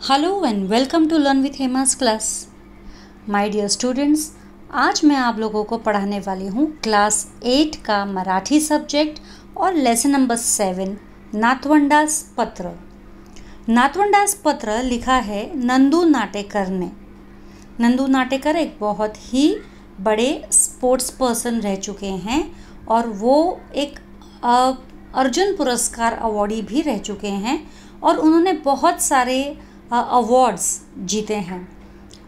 Hello and welcome to learn with Hema's class. My dear students, आज मैं आप लोगों को पढ़ाने वाली हूँ क्लास 8 का मराठी सब्जेक्ट और लेसन नंबर 7 नातवंडास पत्र। नातवंडास पत्र लिखा है नंदू नाटेकर ने। नंदू नाटेकर एक बहुत ही बड़े स्पोर्ट्स पर्सन रह चुके हैं और वो एक अर्जुन पुरस्कार अवॉर्डी भी रह चुके हैं और उन्होंने बहुत सारे अवार्ड्स जीते हैं।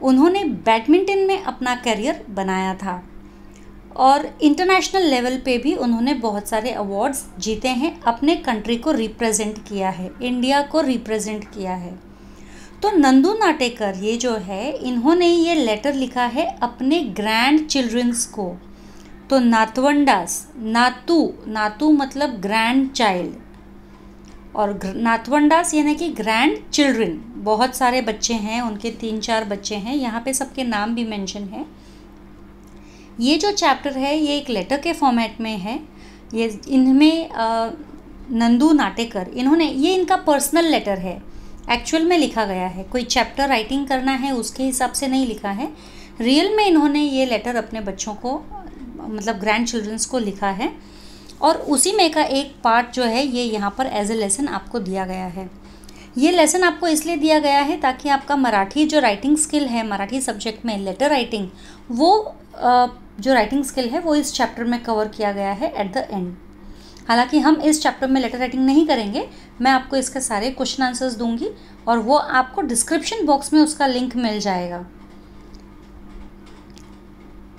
उन्होंने बैडमिंटन में अपना करियर बनाया था और इंटरनेशनल लेवल पे भी उन्होंने बहुत सारे अवार्ड्स जीते हैं। अपने कंट्री को रिप्रेजेंट किया है, इंडिया को रिप्रेजेंट किया है। तो नंदू नाटेकर ये जो है, इन्होंने ये लेटर लिखा है अपने ग्रैंड चिल्ड्रंस को। तो नातवंडास, नातू मतलब ग्रैंड चाइल्ड और नातवंडास यानी कि ग्रैंड चिल्ड्रन। बहुत सारे बच्चे हैं, उनके 3-4 बच्चे हैं। यहाँ पे सबके नाम भी मेंशन है। ये जो चैप्टर है ये एक लेटर के फॉर्मेट में है। ये इनमें नंदू नाटेकर, इन्होंने ये इनका पर्सनल लेटर है, एक्चुअल में लिखा गया है। कोई चैप्टर राइटिंग करना है उसके हिसाब से नहीं लिखा है। रियल में इन्होंने ये लेटर अपने बच्चों को मतलब ग्रैंड चिल्ड्रंस को लिखा है और उसी में का एक पार्ट जो है ये यहाँ पर एज ए लेसन आपको दिया गया है। ये लेसन आपको इसलिए दिया गया है ताकि आपका मराठी जो राइटिंग स्किल है, मराठी सब्जेक्ट में लेटर राइटिंग, वो जो राइटिंग स्किल है वो इस चैप्टर में कवर किया गया है एट द एंड। हालांकि हम इस चैप्टर में लेटर राइटिंग नहीं करेंगे, मैं आपको इसके सारे क्वेश्चन आंसर्स दूंगी और वो आपको डिस्क्रिप्शन बॉक्स में उसका लिंक मिल जाएगा।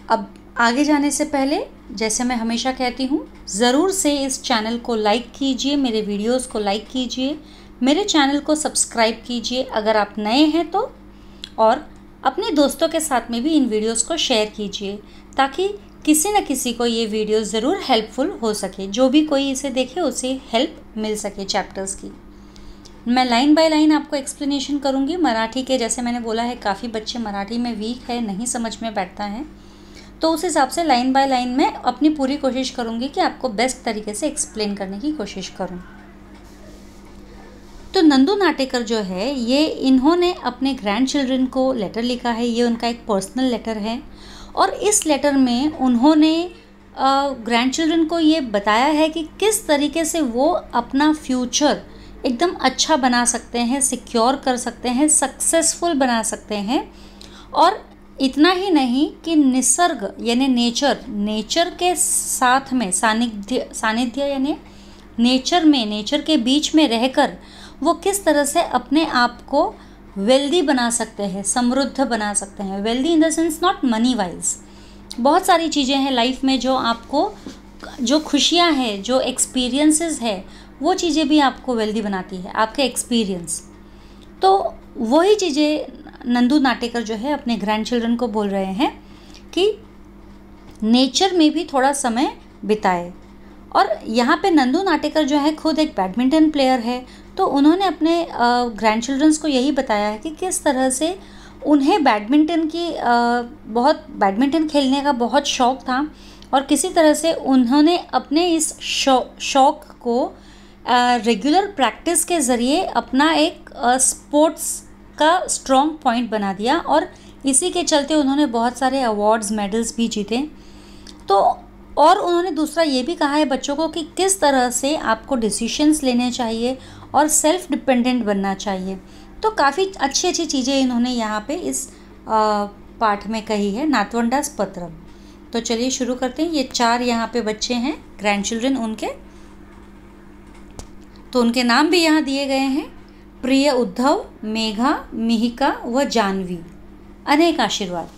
अब आगे जाने से पहले जैसे मैं हमेशा कहती हूँ, ज़रूर से इस चैनल को लाइक कीजिए, मेरे वीडियोस को लाइक कीजिए, मेरे चैनल को सब्सक्राइब कीजिए अगर आप नए हैं तो, और अपने दोस्तों के साथ में भी इन वीडियोस को शेयर कीजिए ताकि किसी न किसी को ये वीडियो ज़रूर हेल्पफुल हो सके। जो भी कोई इसे देखे उसे हेल्प मिल सके चैप्टर्स की। मैं लाइन बाय लाइन आपको एक्सप्लेनेशन करूँगी मराठी के। जैसे मैंने बोला है, काफ़ी बच्चे मराठी में वीक है, नहीं समझ में बैठता है, तो उस हिसाब से लाइन बाय लाइन में अपनी पूरी कोशिश करूँगी कि आपको बेस्ट तरीके से एक्सप्लेन करने की कोशिश करूँ। तो नंदू नाटेकर जो है ये इन्होंने अपने ग्रैंड चिल्ड्रन को लेटर लिखा है। ये उनका एक पर्सनल लेटर है और इस लेटर में उन्होंने ग्रैंड चिल्ड्रन को ये बताया है कि किस तरीके से वो अपना फ्यूचर एकदम अच्छा बना सकते हैं, सिक्योर कर सकते हैं, सक्सेसफुल बना सकते हैं। और इतना ही नहीं कि निसर्ग यानी नेचर के साथ में सानिध्य यानी नेचर के बीच में रहकर वो किस तरह से अपने आप को वेल्दी बना सकते हैं, समृद्ध बना सकते हैं। Wealthy in the sense not money wise. बहुत सारी चीज़ें हैं लाइफ में जो आपको, जो खुशियाँ हैं, जो एक्सपीरियंसेस है, वो चीज़ें भी आपको वेल्दी बनाती है, आपके एक्सपीरियंस। तो वही चीज़ें नंदू नाटेकर जो है अपने ग्रैंड चिल्ड्रन को बोल रहे हैं कि नेचर में भी थोड़ा समय बिताए। और यहाँ पे नंदू नाटेकर जो है खुद एक बैडमिंटन प्लेयर है, तो उन्होंने अपने ग्रैंड चिल्ड्रंस को यही बताया है कि किस तरह से उन्हें बैडमिंटन खेलने का बहुत शौक़ था और किसी तरह से उन्होंने अपने इस शौक़ को रेगुलर प्रैक्टिस के ज़रिए अपना एक स्पोर्ट्स का स्ट्रॉन्ग पॉइंट बना दिया और इसी के चलते उन्होंने बहुत सारे अवार्ड्स, मेडल्स भी जीते। तो और उन्होंने दूसरा ये भी कहा है बच्चों को कि किस तरह से आपको डिसीशंस लेने चाहिए और सेल्फ डिपेंडेंट बनना चाहिए। तो काफ़ी अच्छी अच्छी चीज़ें इन्होंने यहाँ पे इस पाठ में कही है, नातवंडास पत्र। तो चलिए शुरू करते हैं। ये 4 यहाँ पे बच्चे हैं ग्रैंड चिल्ड्रन उनके, तो उनके नाम भी यहाँ दिए गए हैं। प्रिय उद्धव, मेघा, मिहिका व जानवी। अनेक आशीर्वाद।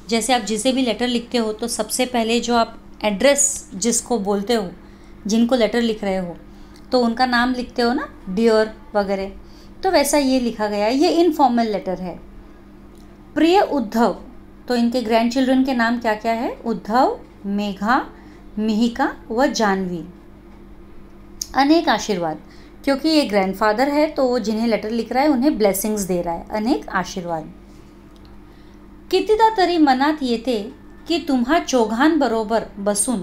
जैसे आप जिसे भी लेटर लिखते हो तो सबसे पहले जो आप एड्रेस जिसको बोलते हो, जिनको लेटर लिख रहे हो, तो उनका नाम लिखते हो ना, डियर वगैरह। तो वैसा ये लिखा गया है। ये इनफॉर्मल लेटर है। प्रिय उद्धव, तो इनके ग्रैंड चिल्ड्रन के नाम क्या क्या है? उद्धव, मेघा, मिहिका व जानवी। अनेक आशीर्वाद, क्योंकि ये ग्रैंडफादर है तो वो जिन्हें लेटर लिख रहा है उन्हें ब्लेसिंग्स दे रहा है। अनेक आशीर्वाद। कितीदा तरी मनात येते की तुम्हा चोघांबरोबर बसून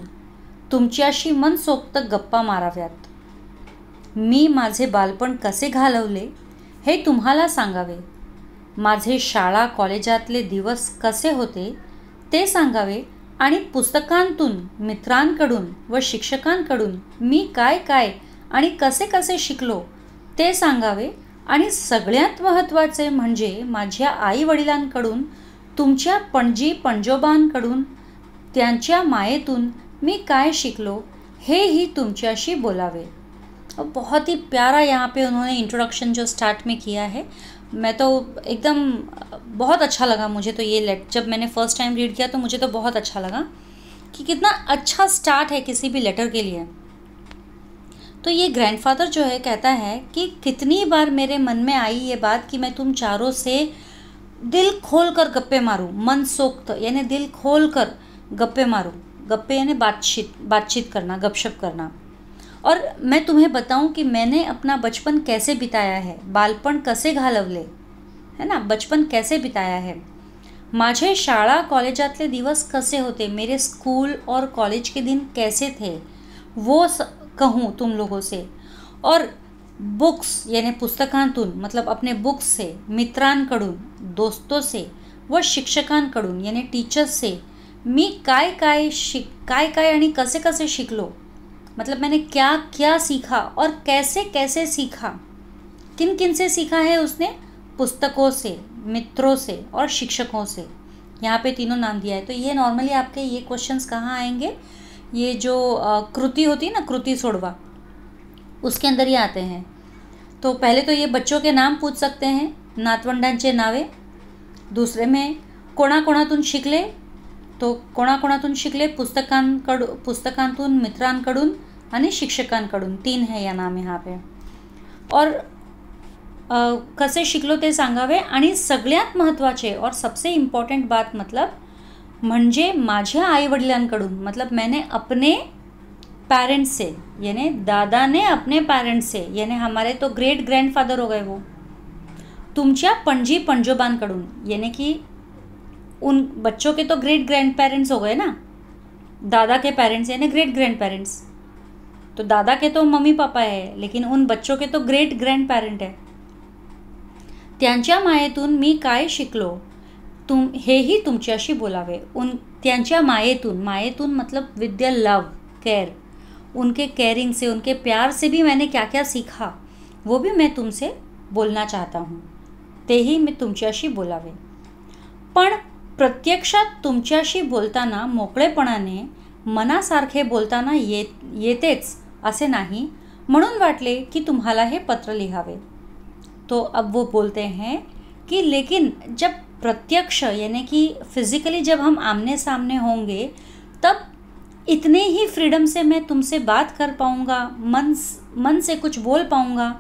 तुमच्याशी मनसोक्त गप्पा माराव्यात। मी माझे बालपण कसे घालवले हे तुम्हाला सांगावे माझे शाळा कॉलेजातले दिवस कसे होते ते सांगावे आणि पुस्तकांतून, मित्रांकडून व शिक्षकांकडून मी काय काय आणि कसे कसे शिकलो ते सांगावे आणि सगळ्यात महत्त्वाचे म्हणजे माझ्या आईवडिलांकडून, तुमच्या पणजी पणजोबांकडून, त्यांच्या मायेतून मी काय शिकलो हेही तुमच्याशी बोलावे। बहुत ही प्यारा यहाँ पे उन्होंने इंट्रोडक्शन जो स्टार्ट में किया है, मैं तो एकदम बहुत अच्छा लगा मुझे तो ये जब मैंने फ़र्स्ट टाइम रीड किया तो मुझे तो बहुत अच्छा लगा कि कितना अच्छा स्टार्ट है किसी भी लेटर के लिए। तो ये ग्रैंडफादर जो है कहता है कि कितनी बार मेरे मन में आई ये बात कि मैं तुम चारों से दिल खोल कर गप्पे मारूं, मन सोक्त यानी दिल खोल कर गप्पे मारूं। गप्पे यानी बातचीत करना, गपशप करना। और मैं तुम्हें बताऊं कि मैंने अपना बचपन कैसे बिताया है, बालपण कसे घालवले, है ना, बचपन कैसे बिताया है। माझे शाळा कॉलेजातले दिवस कसे होते, मेरे स्कूल और कॉलेज के दिन कैसे थे वो कहूँ तुम लोगों से। और बुक्स यानी पुस्तकांतून मतलब अपने बुक्स से, मित्रांकडून, दोस्तों से व शिक्षकांकडून यानी टीचर्स से मी काय काय आणि कसे कसे शिकलो, मतलब मैंने क्या क्या सीखा और कैसे कैसे सीखा। किन किन से सीखा है उसने, पुस्तकों से, मित्रों से और शिक्षकों से। यहाँ पे तीनों नाम दिया है। तो ये नॉर्मली आपके ये क्वेश्चंस कहाँ आएंगे, ये जो कृति होती है ना, कृति सोडवा, उसके अंदर ही आते हैं। तो पहले तो ये बच्चों के नाम पूछ सकते हैं, नातवंडांचे नावे। दूसरे में कोणाकोणातून शिकले, तो कोणाकोणातून शिकले, पुस्तकांतून, मित्रांकडून आणि शिक्षकांकडून। 3 है या नाम यहाँ पे। और कसे शिकलो ते सांगावे आणि सगळ्यात महत्त्वाचे और सबसे इम्पॉर्टेंट बात मतलब म्हणजे माझ्या आईवडिलांकडून, मतलब मैंने अपने पेरेंट्स से, यानी दादा ने अपने पेरेंट्स से, यानी हमारे तो ग्रेट ग्रैंडफादर हो गए वो, तुमच्या पणजी पणजोबांकडून, यानी कि उन बच्चों के तो ग्रेट ग्रैंड पेरेंट्स हो गए ना, दादा के पेरेंट्स यानी ग्रेट ग्रैंड पेरेंट्स। तो दादा के तो मम्मी पापा है, लेकिन उन बच्चों के तो ग्रेट ग्रैंड पेरेंट है। त्यांच्या मायेतून मी काय शिकलो हेही तुमच्याशी बोलावे। त्यांच्या मायेतून मतलब विद देयर लव, केयर, उनके केयरिंग से, उनके प्यार से भी मैंने क्या क्या सीखा वो भी मैं तुमसे बोलना चाहता हूँ, तेही मी तुमच्याशी बोलावे। पण प्रत्यक्षात तुमच्याशी बोलताना मोकळेपणाने, मनासारखे बोलताना येतेच असे नाही, म्हणून वाटले की तुम्हाला हे पत्र लिहावे। तो अब वो बोलते हैं कि लेकिन जब प्रत्यक्ष यानी कि फिज़िकली जब हम आमने सामने होंगे तब इतने ही फ्रीडम से मैं तुमसे बात कर पाऊँगा, मन से कुछ बोल पाऊँगा,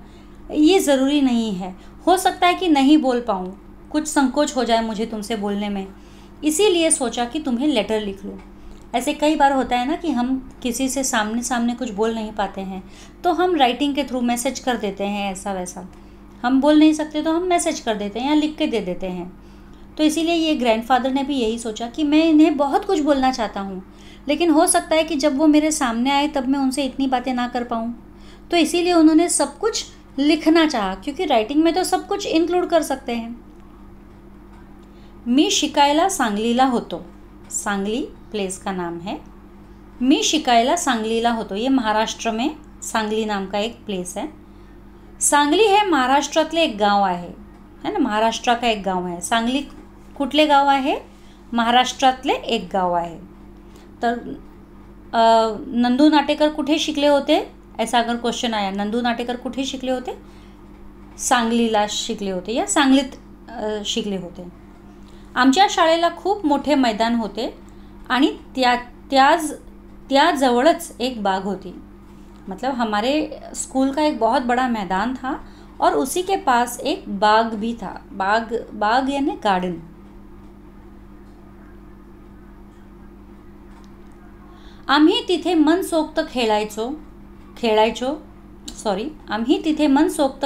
ये ज़रूरी नहीं है। हो सकता है कि नहीं बोल पाऊँ, कुछ संकोच हो जाए मुझे तुमसे बोलने में, इसीलिए सोचा कि तुम्हें लेटर लिख लूँ। ऐसे कई बार होता है ना कि हम किसी से सामने सामने कुछ बोल नहीं पाते हैं तो हम राइटिंग के थ्रू मैसेज कर देते हैं, ऐसा वैसा। हम बोल नहीं सकते तो हम मैसेज कर देते हैं या लिख के दे देते हैं। तो इसीलिए ये ग्रैंडफादर ने भी यही सोचा कि मैं इन्हें बहुत कुछ बोलना चाहता हूँ, लेकिन हो सकता है कि जब वो मेरे सामने आए तब मैं उनसे इतनी बातें ना कर पाऊँ, तो इसीलिए उन्होंने सब कुछ लिखना चाहा, क्योंकि राइटिंग में तो सब कुछ इंक्लूड कर सकते हैं। मी शिकायला सांगलीला होतो, सांगली प्लेस का नाम है। मी शिकायला सांगलीला होतो, ये महाराष्ट्र में सांगली नाम का एक प्लेस है। सांगली है महाराष्ट्रातले एक गाव आहे ना, महाराष्ट्र का एक गाव आहे। सांगली कुठले गाव आहे, महाराष्ट्रातले एक गाव आहे। तर नंदू नाटेकर कुठे शिकले होते, ऐसा अगर क्वेश्चन आया, नंदू नाटेकर कुठे शिकले होते, सांगलीला शिकले होते या सांगलीत शिकले होते। आमच्या शाळेला खूप मोठे मैदान होते आणि त्याजवळच एक बाग होती। मतलब हमारे स्कूल का एक बहुत बड़ा मैदान था और उसी के पास एक बाग भी था। बाग यानी गार्डन। आम्ही तिथे मनसोक्त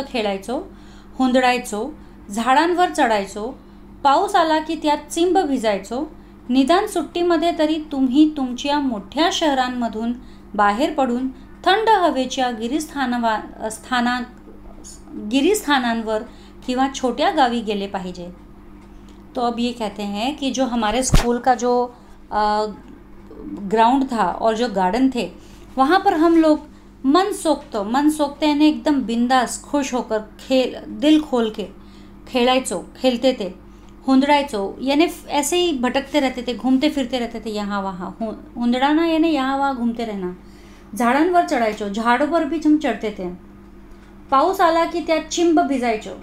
खेळायचो, हुंदडायचो, झाडांवर चढायचो, पाऊस आला की त्यात चिंब भिजायचो। निदान सुट्टीमध्ये तरी तुम्ही तुमच्या मोठ्या शहरांमधून बाहेर पडून थंड हवेच्या गिरिस्थानांवर किंवा छोट्या गावी गेले पाहिजे। तो अब ये कहते हैं कि जो हमारे स्कूल का जो ग्राउंड था और जो गार्डन थे, वहाँ पर हम लोग मन सोकते यानी एकदम बिंदास खुश होकर दिल खोल के खेलते थे, हुंदड़ायचो यानी ऐसे ही भटकते रहते थे, घूमते फिरते रहते थे यहाँ वहाँ. हुंदडाना यानी यहाँ वहाँ घूमते रहना. झाडांवर चढायचो, झाडों भी हम चढ़ते थे. पाऊस आला की त्यात चिंब भिजायचो,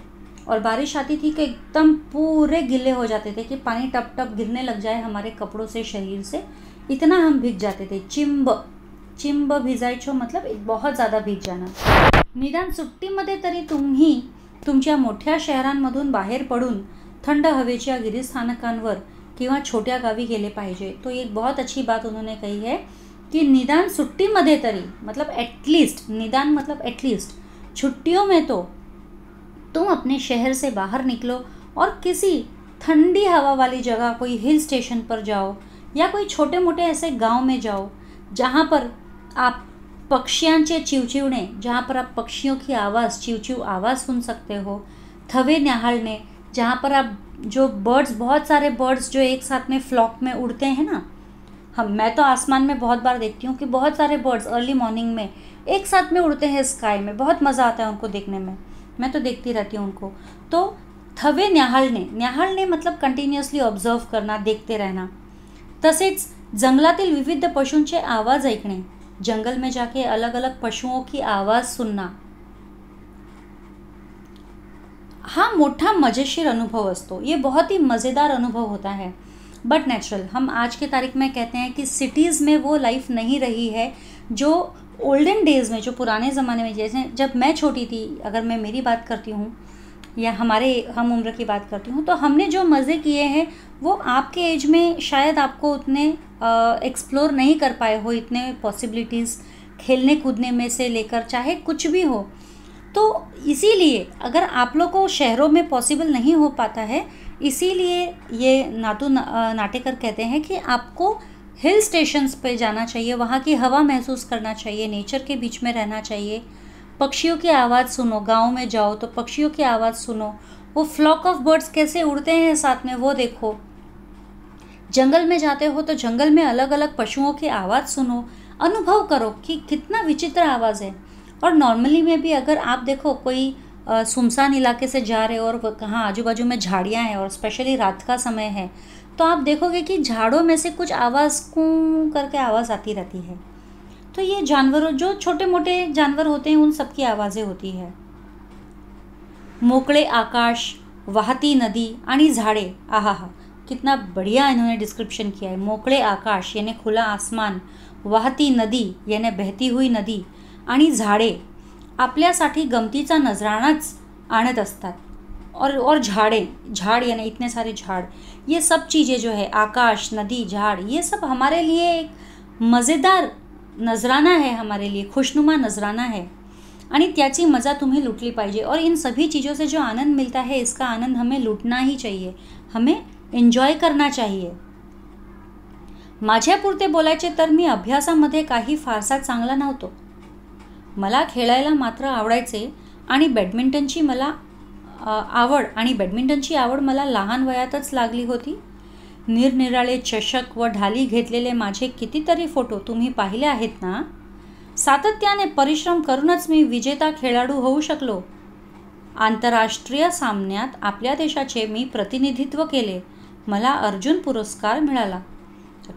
और बारिश आती थी कि एकदम पूरे गिले हो जाते थे कि पानी टप टप गिरने लग जाए हमारे कपड़ों से, शरीर से, इतना हम भीग जाते थे. चिंब भिजायचो मतलब बहुत ज़्यादा भीग जाना. निदान सुट्टीमध्ये तरी तुम्ही तुमच्या मोठ्या शहरांमधून बाहेर पडून थंड हवेच्या गिरिस्थानकांवर किंवा छोट्या गावी गेले पाहिजे. तो एक बहुत अच्छी बात उन्होंने कही है कि निदान सुट्टीमध्ये तरी मतलब एटलीस्ट, निदान मतलब एटलीस्ट, छुट्टियों में तो तुम अपने शहर से बाहर निकलो और किसी ठंडी हवा वाली जगह, कोई हिल स्टेशन पर जाओ या कोई छोटे मोटे ऐसे गांव में जाओ जहाँ पर आप पक्षियांचे चिवचिवणे, जहाँ पर आप पक्षियों की आवाज़, चिवचिव आवाज़ सुन सकते हो. थवे न्याहाळणे, जहाँ पर आप जो बर्ड्स, बहुत सारे बर्ड्स जो एक साथ में फ्लॉक में उड़ते हैं ना, मैं तो आसमान में बहुत बार देखती हूँ कि बहुत सारे बर्ड्स अर्ली मॉर्निंग में एक साथ में उड़ते हैं स्काई में. बहुत मज़ा आता है उनको देखने में, मैं तो देखती रहती हूँ उनको. तो थवे न्याहाळणे मतलब कंटिन्युअसली ऑब्झर्व करना, देखते रहना. तसेच जंगलातील विविध पशूंचे आवाज़ ऐकणे, जंगल में जाके अलग अलग पशुओं की आवाज़ सुनना, हा मोठा मजेशीर अनुभव असतो. ये बहुत ही मज़ेदार अनुभव होता है, बट नेचुरल. हम आज के तारीख में कहते हैं कि सिटीज़ में वो लाइफ नहीं रही है जो ओल्डन डेज़ में, जो पुराने ज़माने में, जैसे जब मैं छोटी थी, अगर मैं मेरी बात करती हूँ या हमारे हम उम्र की बात करती हूँ, तो हमने जो मज़े किए हैं वो आपके एज में शायद आपको उतने एक्सप्लोर नहीं कर पाए हो, इतने पॉसिबिलिटीज़ खेलने कूदने में से लेकर चाहे कुछ भी हो. तो इसीलिए अगर आप लोग को शहरों में पॉसिबल नहीं हो पाता है, इसीलिए ये नातू नाटेकर कहते हैं कि आपको हिल स्टेशंस पे जाना चाहिए, वहाँ की हवा महसूस करना चाहिए, नेचर के बीच में रहना चाहिए. पक्षियों की आवाज़ सुनो, गांव में जाओ तो पक्षियों की आवाज़ सुनो, वो फ्लॉक ऑफ बर्ड्स कैसे उड़ते हैं साथ में वो देखो. जंगल में जाते हो तो जंगल में अलग अलग पशुओं की आवाज़ सुनो, अनुभव करो कि कितना विचित्र आवाज़ है. और नॉर्मली में भी अगर आप देखो कोई सुनसान इलाके से जा रहे हो और कहाँ आजू बाजू में झाड़ियाँ हैं और स्पेशली रात का समय है, तो आप देखोगे कि झाड़ों में से कुछ आवाज़ कूं करके आवाज़ आती रहती है. तो ये जानवरों, जो छोटे मोटे जानवर होते हैं, उन सब की आवाज़ें होती है. मोकळे आकाश, वाहती नदी आणि झाड़े, आहा, कितना बढ़िया इन्होंने डिस्क्रिप्शन किया है. मोकळे आकाश यानी खुला आसमान, वाहती नदी यानी बहती हुई नदी, आणि झाडे आपल्यासाठी गमतीचा नजरानाच आणत असतात. और झाड़ यानी इतने सारे झाड़, ये सब चीज़ें जो है, आकाश, नदी, झाड़, ये सब हमारे लिए एक मज़ेदार नजराना है, हमारे लिए खुशनुमा नजराना है. आणि त्याची मज़ा तुम्हें लुटली पाहिजे. और इन सभी चीज़ों से जो आनंद मिलता है, इसका आनंद हमें लुटना ही चाहिए, हमें एन्जॉय करना चाहिए. माझ्यापुरते बोलायचे तर मी अभ्यासामध्ये काही फारसा चांगला नव्हतो. मला खेळायला मात्र आवडायचे आणि बॅडमिंटनची आवड मला लहान वयातच लागली होती. निरनिराळे चषक व ढाली घेतलेले माझे कितीतरी फोटो तुम्ही पाहिले आहेत ना. सातत्याने परिश्रम करूनच मी विजेता खेळाडू होऊ शकलो. आंतरराष्ट्रीय सामन्यात आपल्या देशाचे मी प्रतिनिधित्व केले. मला अर्जुन पुरस्कार मिळाला.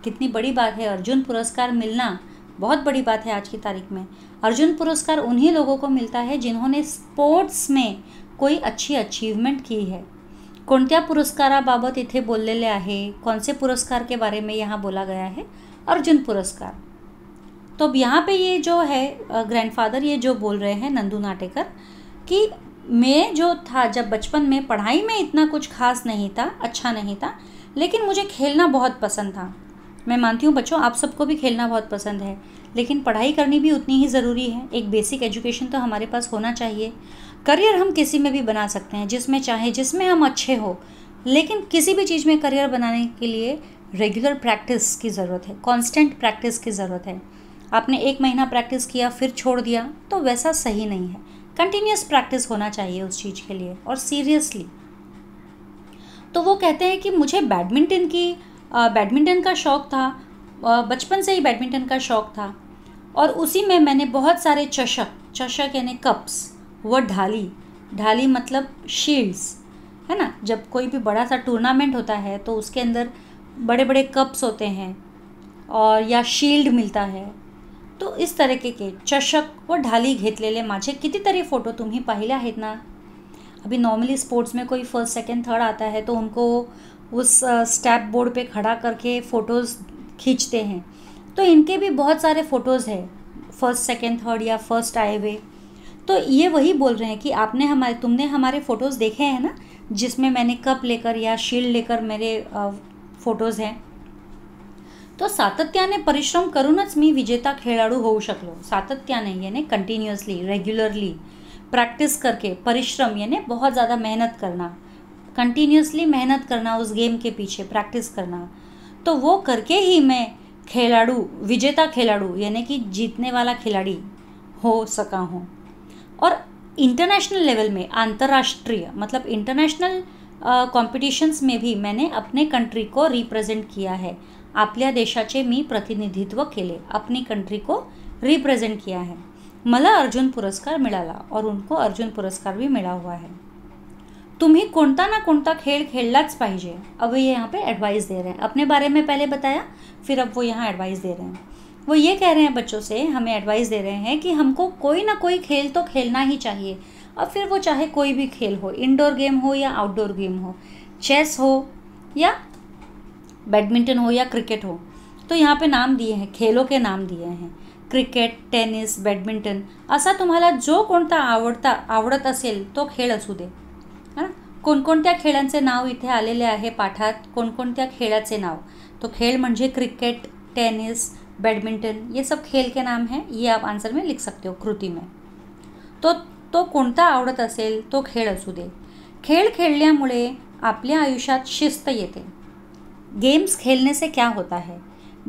कितनी बड़ी बात है, अर्जुन पुरस्कार मिलना बहुत बड़ी बात है आज की तारीख में. अर्जुन पुरस्कार उन्हीं लोगों को मिलता है जिन्होंने स्पोर्ट्स में कोई अच्छी अचीवमेंट की है. कोणत्या पुरस्काराबाबत इथे बोललेले आहे, कौन से पुरस्कार के बारे में यहाँ बोला गया है, अर्जुन पुरस्कार. तो अब यहाँ पे ये जो है ग्रैंडफादर ये जो बोल रहे हैं नंदू नाटेकर कि मैं जो था जब बचपन में, पढ़ाई में इतना कुछ खास नहीं था, अच्छा नहीं था, लेकिन मुझे खेलना बहुत पसंद था. मैं मानती हूँ बच्चों, आप सबको भी खेलना बहुत पसंद है, लेकिन पढ़ाई करनी भी उतनी ही ज़रूरी है. एक बेसिक एजुकेशन तो हमारे पास होना चाहिए. करियर हम किसी में भी बना सकते हैं, जिसमें चाहे, जिसमें हम अच्छे हो, लेकिन किसी भी चीज़ में करियर बनाने के लिए रेगुलर प्रैक्टिस की ज़रूरत है, कांस्टेंट प्रैक्टिस की ज़रूरत है. आपने 1 महीना प्रैक्टिस किया फिर छोड़ दिया तो वैसा सही नहीं है. कंटिन्यूस प्रैक्टिस होना चाहिए उस चीज़ के लिए, और सीरियसली. तो वो कहते हैं कि मुझे बैडमिंटन का शौक़ था, बचपन से ही बैडमिंटन का शौक़ था, और उसी में मैंने बहुत सारे चषक यानी कप्स, वो ढाली मतलब शील्ड्स, है ना। जब कोई भी बड़ा सा टूर्नामेंट होता है तो उसके अंदर बड़े बड़े कप्स होते हैं और या शील्ड मिलता है, तो इस तरीके के चषक व ढाली घेतलेले माझे कितीतरी फोटो तुम्ही पाहिले आहेत ना। अभी नॉर्मली स्पोर्ट्स में कोई फर्स्ट सेकंड थर्ड आता है तो उनको उस स्टेप बोर्ड पे खड़ा करके फ़ोटोज़ खींचते हैं, तो इनके भी बहुत सारे फ़ोटोज़ हैं फर्स्ट सेकंड थर्ड या फर्स्ट आए हुए। तो ये वही बोल रहे हैं कि तुमने हमारे फ़ोटोज़ देखे हैं ना, जिसमें मैंने कप लेकर या शील्ड लेकर मेरे फ़ोटोज़ हैं। तो सातत्याने परिश्रम करूनच मी विजेता खेळाडू होऊ शकलो। सातत्याने यानी कंटिन्यूअसली, रेगुलरली प्रैक्टिस करके, परिश्रम यानी बहुत ज़्यादा मेहनत करना, कंटिन्यूअसली मेहनत करना उस गेम के पीछे, प्रैक्टिस करना, तो वो करके ही मैं विजेता खिलाड़ू यानी कि जीतने वाला खिलाड़ी हो सका हूँ। और इंटरनेशनल लेवल में, अंतर्राष्ट्रीय मतलब इंटरनेशनल कॉम्पिटिशन्स में भी मैंने अपने कंट्री को रिप्रेजेंट किया है। आपल्या देशाचे मी प्रतिनिधित्व केले, अपनी कंट्री को रिप्रेजेंट किया है। मला अर्जुन पुरस्कार मिळाला और उनको अर्जुन पुरस्कार भी मिला हुआ है। तुम्ही कोणता ना कोणता खेळ खेळलाच पाहिजे। अब ये यहाँ पे एडवाइस दे रहे हैं, अपने बारे में पहले बताया, फिर अब वो यहाँ एडवाइस दे रहे हैं। वो ये कह रहे हैं बच्चों से, हमें एडवाइस दे रहे हैं कि हमको कोई ना कोई खेल तो खेलना ही चाहिए। अब फिर वो चाहे कोई भी खेल हो, इंडोर गेम हो या आउटडोर गेम हो, चेस हो या बैडमिंटन हो या क्रिकेट हो। तो यहाँ पे नाम दिए हैं, खेलों के नाम दिए हैं, क्रिकेट, टेनिस, बैडमिंटन, असा तुम्हाला जो कोणता आवडत असेल तो खेळ असू दे, है ना। कोणकोणत्या खेळांचे नाव इथे आलेले आहे पाठात, कोणकोणत्या खेळाचे नाव, तो खेल म्हणजे क्रिकेट, टेनिस, बैडमिंटन, ये सब खेल के नाम हैं। ये आप आंसर में लिख सकते हो कृति में। तो कोणता आवडत असेल तो खेळ असू दे। खेळ खेळल्यामुळे आपल्या आयुष्यात शिस्त येते। गेम्स खेलने से क्या होता है,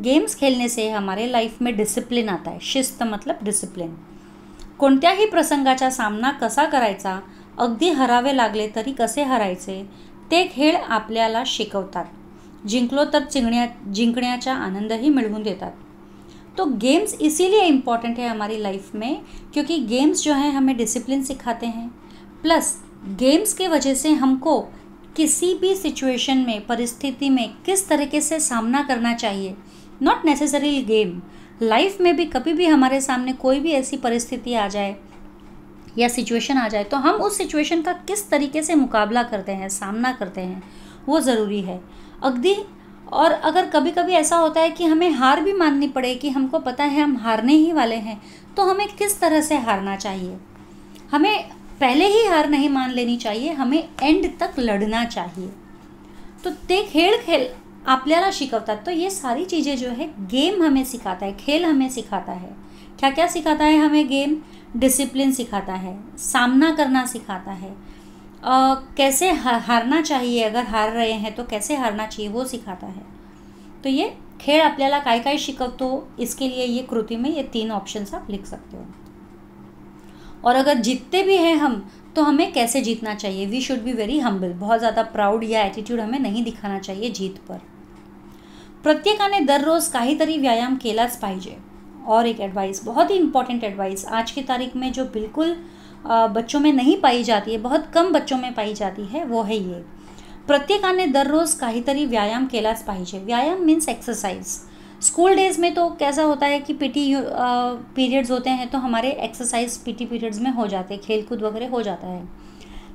गेम्स खेलने से हमारे लाइफ में डिसिप्लिन आता है। शिस्त मतलब डिसिप्लिन। कोणत्याही प्रसंगाचा सामना कसा करायचा, अगदी हरावे लागले तरी कसे हरायचे, ते खेळ आपल्याला शिकवतात। जिंकलो तर जिंकण्याचा आनंदही मिळवून देतात। तो गेम्स इसीलिए इम्पॉर्टेंट है हमारी लाइफ में, क्योंकि गेम्स जो हैं हमें डिसिप्लिन सिखाते हैं, प्लस गेम्स के वजह से हमको किसी भी सिचुएशन में, परिस्थिति में किस तरीके से सामना करना चाहिए, नॉट नेसेसरीली गेम, लाइफ में भी कभी भी हमारे सामने कोई भी ऐसी परिस्थिति आ जाए या सिचुएशन आ जाए तो हम उस सिचुएशन का किस तरीके से मुकाबला करते हैं, सामना करते हैं, वो ज़रूरी है अगदी। और अगर कभी कभी ऐसा होता है कि हमें हार भी माननी पड़े, कि हमको पता है हम हारने ही वाले हैं, तो हमें किस तरह से हारना चाहिए। हमें पहले ही हार नहीं मान लेनी चाहिए, हमें एंड तक लड़ना चाहिए। तो ते खेल आपल्याला शिकवतात। तो ये सारी चीज़ें जो है गेम हमें सिखाता है, खेल हमें सिखाता है। क्या क्या सिखाता है हमें गेम? डिसिप्लिन सिखाता है, सामना करना सिखाता है, कैसे हारना चाहिए, अगर हार रहे हैं तो कैसे हारना चाहिए वो सिखाता है। तो ये खेळ आपल्याला काय काय शिकवतो, इसके लिए ये कृति में ये 3 ऑप्शंस आप लिख सकते हो। और अगर जीतते भी हैं हम तो हमें कैसे जीतना चाहिए, we should be very humble, बहुत ज़्यादा प्राउड या एटीट्यूड हमें नहीं दिखाना चाहिए जीत पर। प्रत्येकाने दररोज काहीतरी व्यायाम केलाच पाहिजे। और एक एडवाइस, बहुत ही इम्पॉर्टेंट एडवाइस आज की तारीख में जो बिल्कुल बच्चों में नहीं पाई जाती है, बहुत कम बच्चों में पाई जाती है, वो है ये, प्रत्येकाने दररोज काहीतरी व्यायाम केलाच पाहिजे। व्यायाम मीन्स एक्सरसाइज। स्कूल डेज़ में तो कैसा होता है कि पीटी पीरियड्स होते हैं तो हमारे एक्सरसाइज पीटी पीरियड्स में हो जाते हैं, खेलकूद वगैरह हो जाता है।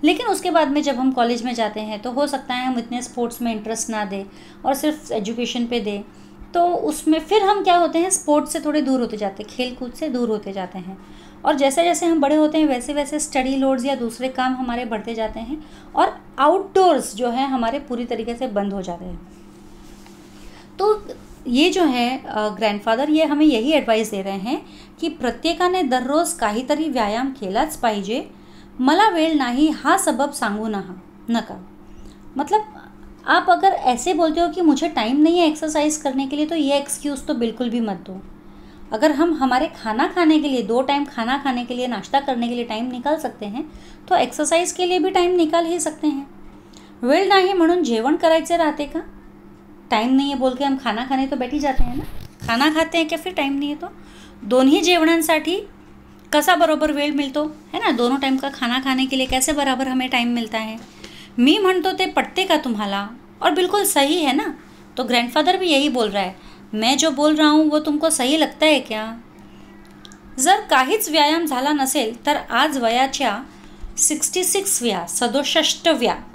लेकिन उसके बाद में जब हम कॉलेज में जाते हैं तो हो सकता है हम इतने स्पोर्ट्स में इंटरेस्ट ना दें और सिर्फ एजुकेशन पे दें, तो उसमें फिर हम क्या होते हैं, स्पोर्ट्स से थोड़े दूर होते जाते हैं, खेल कूद से दूर होते जाते हैं। और जैसे जैसे हम बड़े होते हैं वैसे वैसे स्टडी लोड्स या दूसरे काम हमारे बढ़ते जाते हैं और आउटडोर्स जो है हमारे पूरी तरीके से बंद हो जाते हैं। तो ये जो है ग्रैंडफादर ये हमें यही एडवाइस दे रहे हैं कि प्रत्येकाने दररोज काहीतरी व्यायाम केलाच पाहिजे, मला वेळ नाही हा सबब सांगू नका। मतलब आप अगर ऐसे बोलते हो कि मुझे टाइम नहीं है एक्सरसाइज करने के लिए, तो ये एक्सक्यूज़ तो बिल्कुल भी मत दो। अगर हम हमारे खाना खाने के लिए 2 टाइम खाना खाने के लिए, नाश्ता करने के लिए टाइम निकाल सकते हैं, तो एक्सरसाइज के लिए भी टाइम निकाल ही सकते हैं। वेळ नाही म्हणून जेवण करायचे राहते का? टाइम नहीं है बोल के हम खाना खाने तो बैठ ही जाते हैं ना. खाना खाते हैं क्या फिर टाइम नहीं है तो? दोन्ही जेवणांसाठी कसा बरोबर वेळ मिळतो है ना. दोनों टाइम का खाना खाने के लिए कैसे बराबर हमें टाइम मिलता है. मी म्हणतो ते पटते का तुम्हाला? और बिल्कुल सही है ना. तो ग्रैंडफादर भी यही बोल रहा है. मैं जो बोल रहा हूँ वो तुमको सही लगता है क्या? जर काहीच व्यायाम झाला नसेल तर आज वयाच्या 66व्या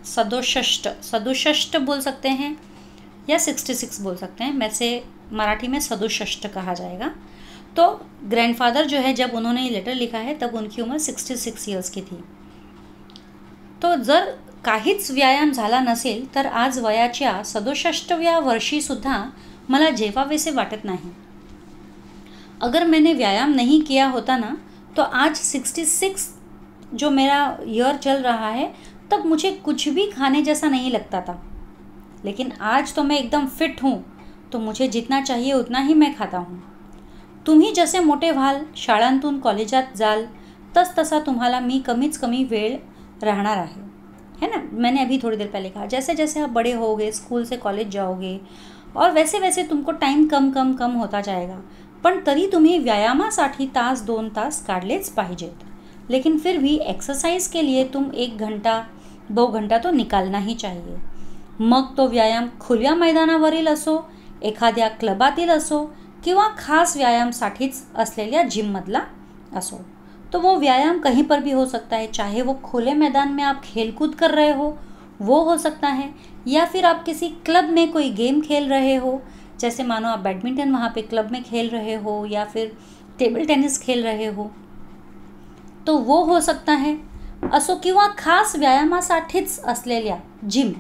67 बोल सकते हैं या 66 बोल सकते हैं. वैसे मराठी में 67 कहा जाएगा. तो ग्रैंडफादर जो है जब उन्होंने ये लेटर लिखा है तब उनकी उम्र 66 ईयर्स की थी. तो जर काहीच व्यायाम झाला नसेल तर आज वयाच्या 67व्या वर्षीसुद्धा मला जेवावेसे वाटत नाही. अगर मैंने व्यायाम नहीं किया होता ना तो आज 66 जो मेरा ईयर चल रहा है तब मुझे कुछ भी खाने जैसा नहीं लगता था. लेकिन आज तो मैं एकदम फिट हूँ तो मुझे जितना चाहिए उतना ही मैं खाता हूँ. तुम्ही जसे मोठे व्हाल, शाळांतून कॉलेजात जाल तसा तुम्हाला मी कमीच कमी वेळ राहणार है ना. मैंने अभी थोड़ी देर पहले कहा जैसे जैसे आप बड़े होगे, स्कूल से कॉलेज जाओगे और वैसे वैसे तुमको टाइम कम होता जाएगा. पण तरी तुम्ही व्यायामासाठी 1-2 तास काढलेच पाहिजेत. लेकिन फिर भी एक्सरसाइज के लिए तुम 1 घंटा 2 घंटा तो निकालना ही चाहिए. मग तो व्यायाम खुल्या मैदानावरील असो, एखाद्या क्लबातील असो किंवा खास व्यायामसाठीच असलेल्या जिममधला असो. तो वो व्यायाम कहीं पर भी हो सकता है. चाहे वो खुले मैदान में आप खेलकूद कर रहे हो वो हो सकता है, या फिर आप किसी क्लब में कोई गेम खेल रहे हो. जैसे मानो आप बैडमिंटन वहाँ पे क्लब में खेल रहे हो या फिर टेबल टेनिस खेल रहे हो तो वो हो सकता है असो, किंवा खास व्यायामासाठीच असलेल्या जिम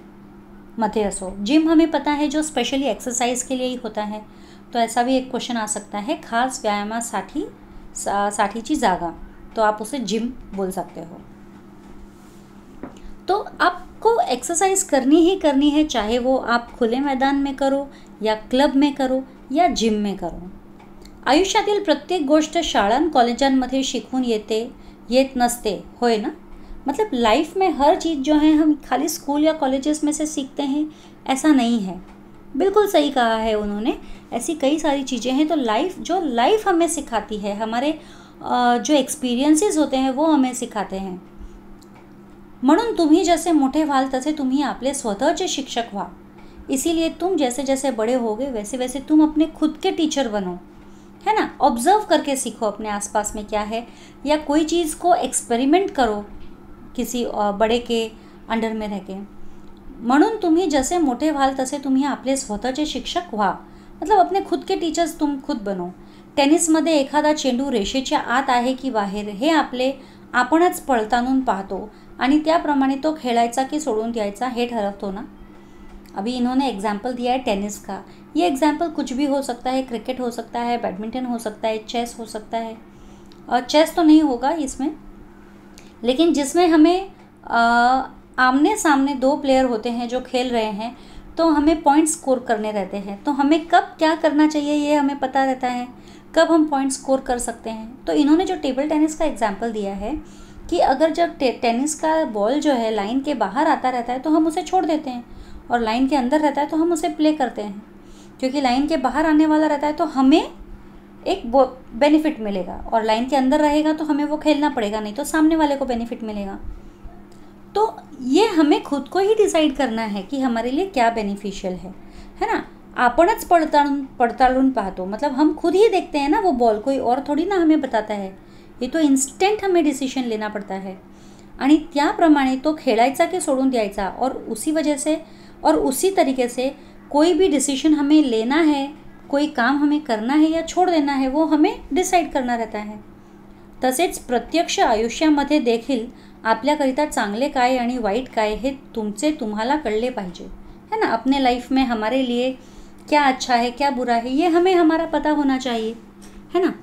मध्ये असो. जिम हमें पता है जो स्पेशली एक्सरसाइज के लिए ही होता है. तो ऐसा भी एक क्वेश्चन आ सकता है, खास व्यायामासाठीची जागा, तो आप उसे जिम बोल सकते हो. तो आपको एक्सरसाइज करनी ही करनी है, चाहे वो आप खुले मैदान में करो या क्लब में करो या जिम में करो. आयुष्यातील प्रत्येक गोष्ट शाळां कॉलेजांमध्ये शिकवून येत नसते, होय ना. मतलब लाइफ में हर चीज़ जो है हम खाली स्कूल या कॉलेजेस में से सीखते हैं ऐसा नहीं है. बिल्कुल सही कहा है उन्होंने. ऐसी कई सारी चीज़ें हैं. तो लाइफ हमें सिखाती है, हमारे जो एक्सपिरियन्सेस होते हैं वो हमें सिखाते हैं. म्हणून तुम्ही जैसे मोठे व्हाल तसे तुम्ही आपले स्वतःचे शिक्षक व्हा. इसीलिए तुम जैसे जैसे बड़े होगे वैसे वैसे तुम अपने खुद के टीचर बनो, है ना. ऑब्जर्व करके सीखो अपने आसपास में क्या है, या कोई चीज़ को एक्सपेरिमेंट करो किसी बड़े के अंडर में रह के. म्हणून तुम्ही जसे मोठे व्हाल तसे तुम्ही आपले स्वतःचे शिक्षक व्हा. मतलब अपने खुद के टीचर्स तुम खुद बनो. टेनिसमध्ये एखादा चेंडू रेषेच्या आत आहे की बाहेर हे आपणच पळताना पाहतो आणि त्याप्रमाणे तो खेळायचा की सोडून द्यायचा हे ठरवतो ना. अभी इन्होंने एग्जाम्पल दिया है टेनिस का. ये एग्जाम्पल कुछ भी हो सकता है. क्रिकेट हो सकता है, बैडमिंटन हो सकता है, चेस हो सकता है. और चेस तो नहीं होगा इसमें, लेकिन जिसमें हमें आमने सामने 2 प्लेयर होते हैं जो खेल रहे हैं तो हमें पॉइंट स्कोर करने रहते हैं. तो हमें कब क्या करना चाहिए ये हमें पता रहता है, कब हम पॉइंट स्कोर कर सकते हैं. तो इन्होंने जो टेबल टेनिस का एग्जाम्पल दिया है कि अगर जब टेनिस का बॉल जो है लाइन के बाहर आता रहता है तो हम उसे छोड़ देते हैं, और लाइन के अंदर रहता है तो हम उसे प्ले करते हैं. क्योंकि लाइन के बाहर आने वाला रहता है तो हमें एक बेनिफिट मिलेगा, और लाइन के अंदर रहेगा तो हमें वो खेलना पड़ेगा, नहीं तो सामने वाले को बेनिफिट मिलेगा. तो ये हमें खुद को ही डिसाइड करना है कि हमारे लिए क्या बेनिफिशियल है ना. आपणच पड़ताळून पाहतो, मतलब हम खुद ही देखते हैं ना वो बॉल, कोई और थोड़ी ना हमें बताता है. ये तो इंस्टेंट हमें डिसीजन लेना पड़ता है. आणि त्याप्रमाणे तो खेळायचा की सोडून द्यायचा, और उसी वजह से और उसी तरीके से कोई भी डिसीजन हमें लेना है, कोई काम हमें करना है या छोड़ देना है, वो हमें डिसाइड करना रहता है. तसेच प्रत्यक्ष आयुष्यामध्ये देखील आपल्याकरिता चांगले काय आणि वाईट काय हे तुम्हाला कळले पाहिजे, है ना. अपने लाइफ में हमारे लिए क्या अच्छा है क्या बुरा है ये हमें हमारा पता होना चाहिए, है ना.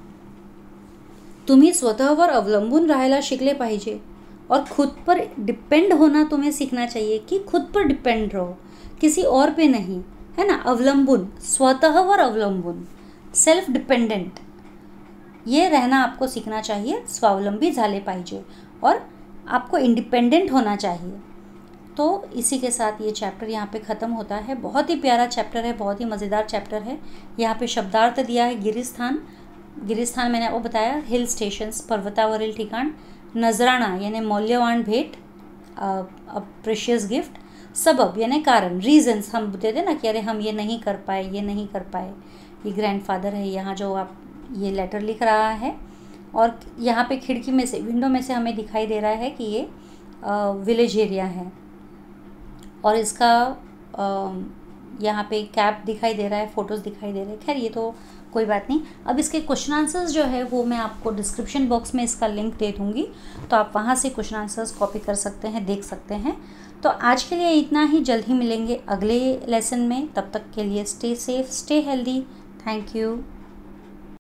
तुम्ही स्वतःवर अवलंबून राहायला शिकले पाहिजे, और खुद पर डिपेंड होना तुम्हें सीखना चाहिए कि खुद पर डिपेंड रहो, किसी और पे नहीं, है ना. अवलंबून, स्वतःवर अवलंबून, सेल्फ डिपेंडेंट ये रहना आपको सीखना चाहिए. स्वावलंबी झाले पाहिजे और आपको इंडिपेंडेंट होना चाहिए. तो इसी के साथ ये चैप्टर यहाँ पे ख़त्म होता है। बहुत ही प्यारा चैप्टर है, बहुत ही मज़ेदार चैप्टर है। यहाँ पे शब्दार्थ दिया है गिरिस्थान, गिरिस्थान मैंने आपको बताया हिल स्टेशंस, पर्वतावरील ठिकाण, नजराना यानी मौल्यवान भेंट, प्रेशियस गिफ्ट, सबब यानी कारण, रीजंस हम देते ना कि अरे हम ये नहीं कर पाए, ये नहीं कर पाए। ये ग्रैंडफादर है यहाँ जो आप ये लेटर लिख रहा है, और यहाँ पे खिड़की में से, विंडो में से हमें दिखाई दे रहा है कि ये विलेज एरिया है, और इसका यहाँ पे कैप दिखाई दे रहा है, फ़ोटोज़ दिखाई दे रहे हैं। खैर ये तो कोई बात नहीं। अब इसके क्वेश्चन आंसर्स जो है वो मैं आपको डिस्क्रिप्शन बॉक्स में इसका लिंक दे दूँगी, तो आप वहाँ से क्वेश्चन आंसर्स कॉपी कर सकते हैं, देख सकते हैं। तो आज के लिए इतना ही, जल्द ही मिलेंगे अगले लेसन में। तब तक के लिए stay safe, stay healthy. Thank you.